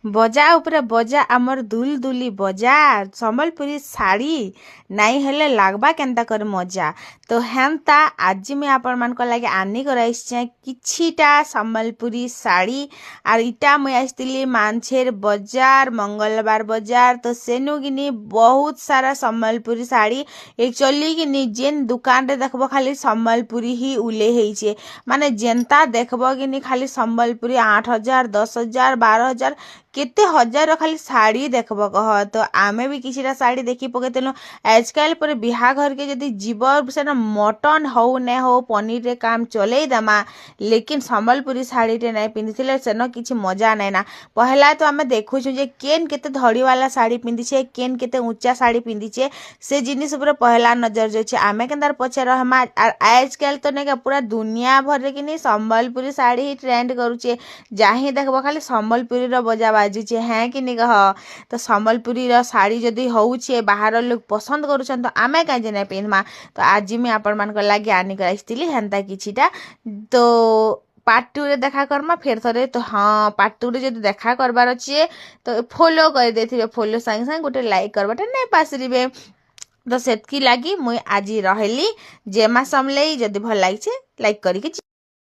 बजा उपरे बजा आमर दुल दुली बजा सम्बलपुरी शाड़ी नाई हेले लागबा केनता कर मजा। तो हेन्ता आज मैं आपण मान लगे आनी कर किछिटा सम्बलपुरी शाड़ी आर इटा मुई आसती मानछेर बजार मंगलबार बजार। तो सेनु किनी बहुत सारा सम्बलपुरी शाड़ी एक्चुअली किनी जेन दुकान रे देखबो खाली सम्बलपुरी ही उले हेइछे माने जेनता देखबो किनी खाली सम्बलपुरी 8,000 10,000 12,000 केते हजार खाली शाड़ी देखब कह। तो आमे भी किसी शाड़ी देखी पकईलु आजकल पर बिहा घर के जदि जीव से मटन हो न हो पनीर रे काम चले दमा लेकिन सम्बलपुरी शाड़ी टे नहीं पिंधि सेन किसी मजा नहीं ना। पहला तो आम देखु जे केन केते धड़ी वाला शाड़ी पिंधिछे केन केते ऊंचा शाड़ी पिंधिछे से जिनिस उपर पहला नजर जाइए आमे केनतार पछे रहमा। आजकल तो नहीं पूरा दुनिया भर कि नहीं सम्बलपुरी शाड़ी ही ट्रेंड करुचे जहाँ देखब खाली सम्बलपुरी बजा बाजुचे हैं कि नहीं कह। तो सम्बलपुरी शाड़ी जदि होउछे बाहर लोग पसंद करुछन तो आमे कहीं नहीं पिंधमा। तो आज मैं आपण मान लगे आनी कर हेन्ता किछिटा तो पार्ट 2 रे देखा करमा फिर थरे। तो हाँ पार्ट 2 रे जदि देखा करबार अच्छे तो फॉलो कर देथिबे फॉलो संग संग गोटे लाइक करबाटा नहीं पासरिबे। तो सेतकी लगी मुई आज रहली जेमा समले जदि भल लागिछे लाइक करिके।